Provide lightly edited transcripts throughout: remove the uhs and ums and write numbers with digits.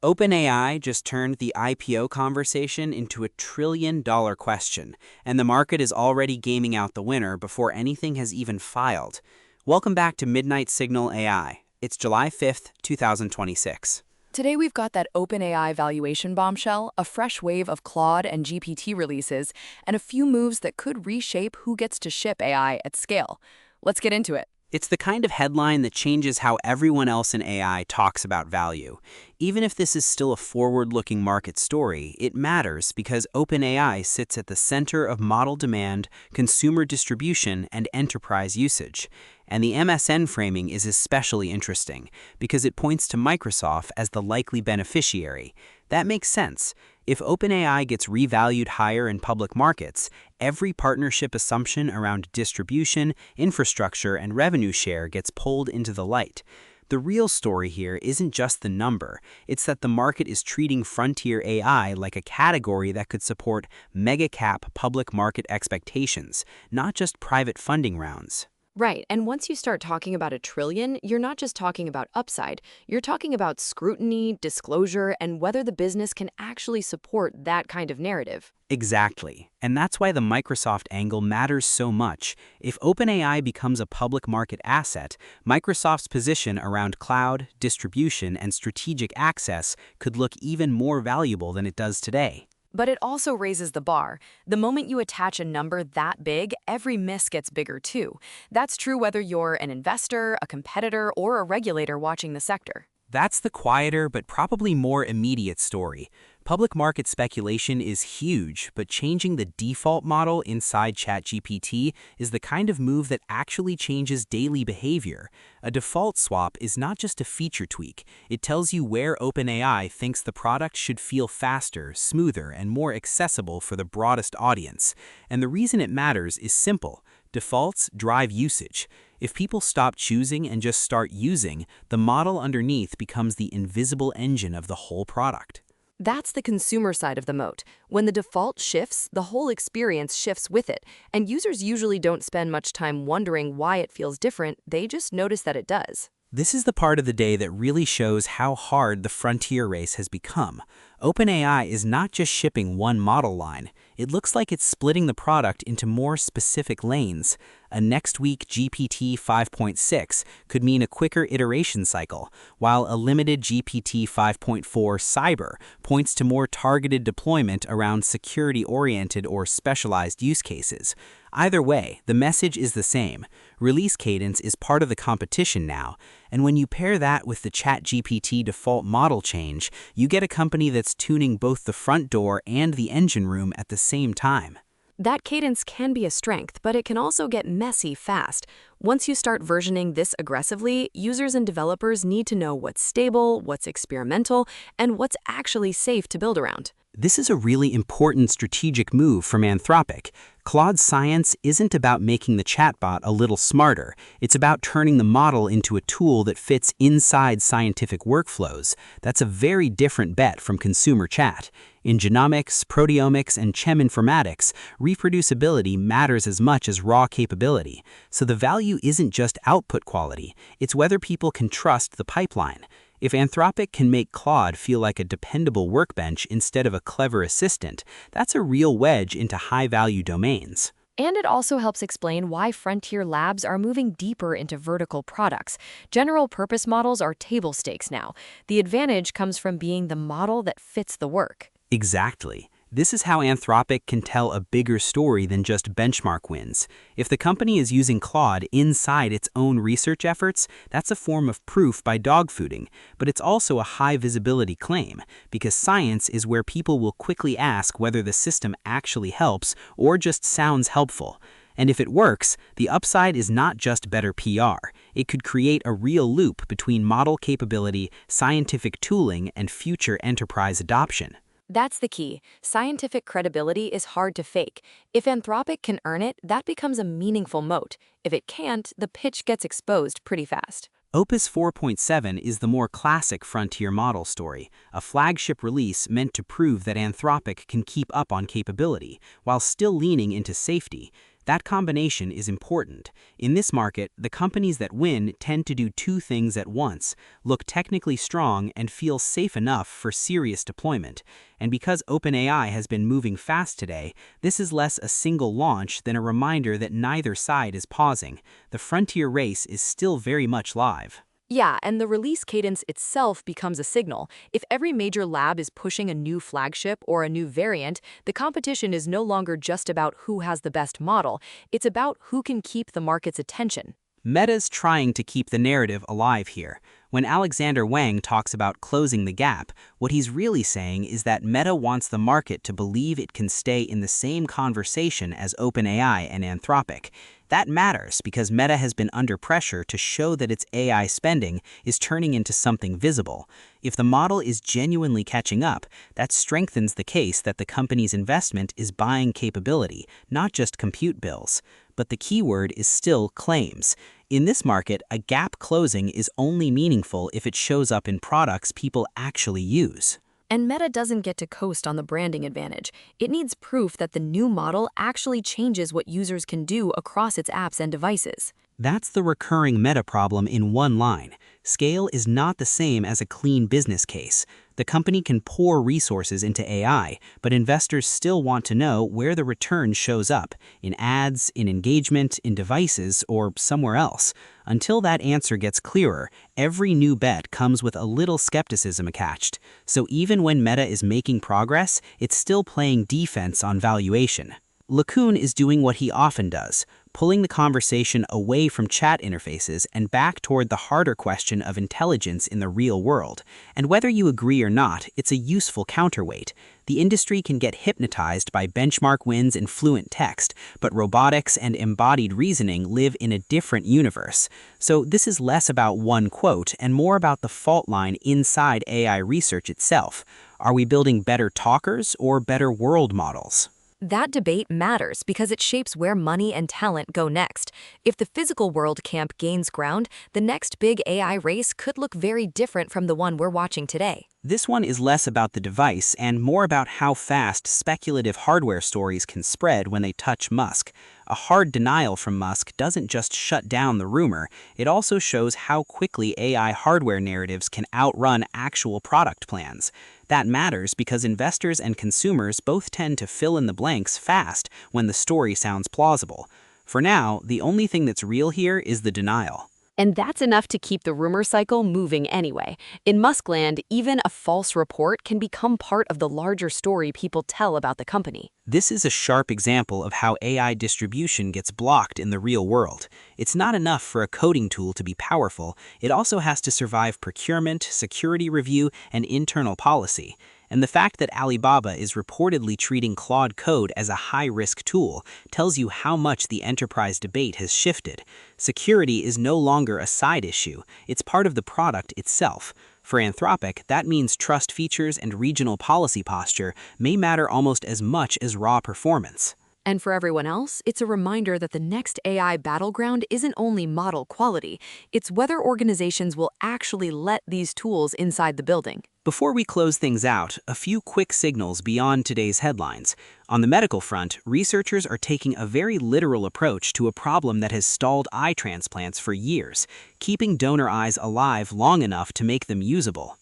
OpenAI just turned the IPO conversation into a trillion-dollar question, and the market is already gaming out the winner before anything has even filed. Welcome back to Midnight Signal AI. It's July 5th, 2026. Today we've got that OpenAI valuation bombshell, a fresh wave of Claude and GPT releases, and a few moves that could reshape who gets to ship AI at scale. Let's get into it. It's the kind of headline that changes how everyone else in AI talks about value. Even if this is still a forward-looking market story, it matters because OpenAI sits at the center of model demand, consumer distribution, and enterprise usage. And the MSN framing is especially interesting because it points to Microsoft as the likely beneficiary. That makes sense. If OpenAI gets revalued higher in public markets, every partnership assumption around distribution, infrastructure, and revenue share gets pulled into the light. The real story here isn't just the number, it's that the market is treating frontier AI like a category that could support mega-cap public market expectations, not just private funding rounds. Right, and once you start talking about a trillion, you're not just talking about upside, you're talking about scrutiny, disclosure, and whether the business can actually support that kind of narrative. Exactly. And that's why the Microsoft angle matters so much. If OpenAI becomes a public market asset, Microsoft's position around cloud, distribution, and strategic access could look even more valuable than it does today. But it also raises the bar. The moment you attach a number that big, every miss gets bigger too. That's true whether you're an investor, a competitor, or a regulator watching the sector. That's the quieter but probably more immediate story. Public market speculation is huge, but changing the default model inside ChatGPT is the kind of move that actually changes daily behavior. A default swap is not just a feature tweak. It tells you where OpenAI thinks the product should feel faster, smoother, and more accessible for the broadest audience. And the reason it matters is simple. Defaults drive usage. If people stop choosing and just start using, the model underneath becomes the invisible engine of the whole product. That's the consumer side of the moat. When the default shifts, the whole experience shifts with it, and users usually don't spend much time wondering why it feels different, they just notice that it does. This is the part of the day that really shows how hard the frontier race has become. OpenAI is not just shipping one model line. It looks like it's splitting the product into more specific lanes. A next-week GPT 5.6 could mean a quicker iteration cycle, while a limited GPT 5.4 Cyber points to more targeted deployment around security-oriented or specialized use cases. Either way, the message is the same. Release cadence is part of the competition now, and when you pair that with the ChatGPT default model change, you get a company that's tuning both the front door and the engine room at the same time. That cadence can be a strength, but it can also get messy fast. Once you start versioning this aggressively, users and developers need to know what's stable, what's experimental, and what's actually safe to build around. This is a really important strategic move from Anthropic. Claude's science isn't about making the chatbot a little smarter. It's about turning the model into a tool that fits inside scientific workflows. That's a very different bet from consumer chat. In Genomics, Proteomics, and Cheminformatics, reproducibility matters as much as raw capability. So the value isn't just output quality, it's whether people can trust the pipeline. If Anthropic can make Claude feel like a dependable workbench instead of a clever assistant, that's a real wedge into high-value domains. And it also helps explain why frontier labs are moving deeper into vertical products. General-purpose models are table stakes now. The advantage comes from being the model that fits the work. Exactly. This is how Anthropic can tell a bigger story than just benchmark wins. If the company is using Claude inside its own research efforts, that's a form of proof by dogfooding, but it's also a high-visibility claim, because science is where people will quickly ask whether the system actually helps or just sounds helpful. And if it works, the upside is not just better PR. It could create a real loop between model capability, scientific tooling, and future enterprise adoption. That's the key. Scientific credibility is hard to fake. If Anthropic can earn it, that becomes a meaningful moat. If it can't, the pitch gets exposed pretty fast. Opus 4.7 is the more classic frontier model story, a flagship release meant to prove that Anthropic can keep up on capability, while still leaning into safety. That combination is important. In this market, the companies that win tend to do two things at once: look technically strong and feel safe enough for serious deployment. And because OpenAI has been moving fast today, this is less a single launch than a reminder that neither side is pausing. The frontier race is still very much live. Yeah, and the release cadence itself becomes a signal. If every major lab is pushing a new flagship or a new variant, the competition is no longer just about who has the best model, it's about who can keep the market's attention. Meta's trying to keep the narrative alive here. When Alexander Wang talks about closing the gap, what he's really saying is that Meta wants the market to believe it can stay in the same conversation as OpenAI and Anthropic. That matters because Meta has been under pressure to show that its AI spending is turning into something visible. If the model is genuinely catching up, that strengthens the case that the company's investment is buying capability, not just compute bills. But the key word is still claims. In this market, a gap closing is only meaningful if it shows up in products people actually use. And Meta doesn't get to coast on the branding advantage. It needs proof that the new model actually changes what users can do across its apps and devices. That's the recurring Meta problem in one line. Scale is not the same as a clean business case. The company can pour resources into AI, but investors still want to know where the return shows up: in ads, in engagement, in devices, or somewhere else. Until that answer gets clearer, every new bet comes with a little skepticism attached. So even when Meta is making progress, it's still playing defense on valuation. LeCun is doing what he often does, pulling the conversation away from chat interfaces and back toward the harder question of intelligence in the real world. And whether you agree or not, it's a useful counterweight. The industry can get hypnotized by benchmark wins in fluent text, but robotics and embodied reasoning live in a different universe. So this is less about one quote and more about the fault line inside AI research itself. Are we building better talkers or better world models? That debate matters because it shapes where money and talent go next. If the physical world camp gains ground, the next big AI race could look very different from the one we're watching today. This one is less about the device and more about how fast speculative hardware stories can spread when they touch Musk. A hard denial from Musk doesn't just shut down the rumor, it also shows how quickly AI hardware narratives can outrun actual product plans. That matters because investors and consumers both tend to fill in the blanks fast when the story sounds plausible. For now, the only thing that's real here is the denial. And that's enough to keep the rumor cycle moving anyway. In Muskland, even a false report can become part of the larger story people tell about the company. This is a sharp example of how AI distribution gets blocked in the real world. It's not enough for a coding tool to be powerful, it also has to survive procurement, security review, and internal policy. And the fact that Alibaba is reportedly treating Claude Code as a high-risk tool tells you how much the enterprise debate has shifted. Security is no longer a side issue, it's part of the product itself. For Anthropic, that means trust features and regional policy posture may matter almost as much as raw performance. And for everyone else, it's a reminder that the next AI battleground isn't only model quality, it's whether organizations will actually let these tools inside the building. Before we close things out, a few quick signals beyond today's headlines. On the medical front, researchers are taking a very literal approach to a problem that has stalled eye transplants for years, keeping donor eyes alive long enough to make them usable.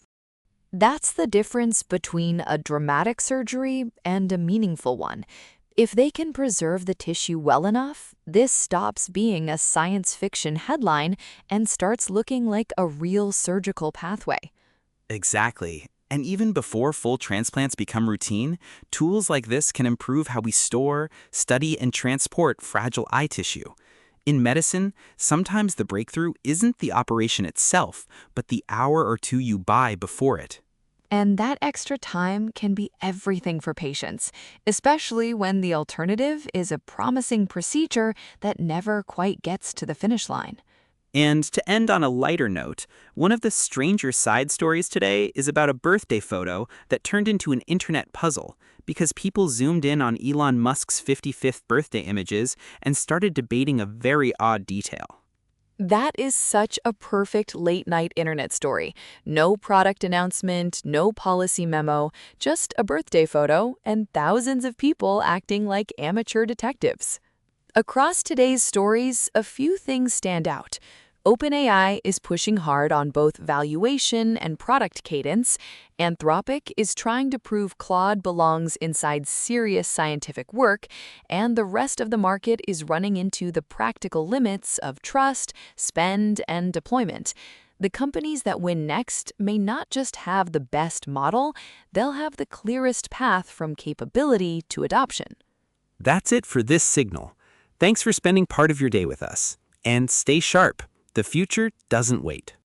That's the difference between a dramatic surgery and a meaningful one. If they can preserve the tissue well enough, this stops being a science fiction headline and starts looking like a real surgical pathway. Exactly. And even before full transplants become routine, tools like this can improve how we store, study, and transport fragile eye tissue. In medicine, sometimes the breakthrough isn't the operation itself, but the hour or two you buy before it. And that extra time can be everything for patients, especially when the alternative is a promising procedure that never quite gets to the finish line. And to end on a lighter note, one of the stranger side stories today is about a birthday photo that turned into an internet puzzle because people zoomed in on Elon Musk's 55th birthday images and started debating a very odd detail. That is such a perfect late-night internet story. No product announcement, no policy memo, just a birthday photo and thousands of people acting like amateur detectives. Across today's stories, a few things stand out. OpenAI is pushing hard on both valuation and product cadence. Anthropic is trying to prove Claude belongs inside serious scientific work, and the rest of the market is running into the practical limits of trust, spend, and deployment. The companies that win next may not just have the best model, they'll have the clearest path from capability to adoption. That's it for this signal. Thanks for spending part of your day with us. And stay sharp. The future doesn't wait.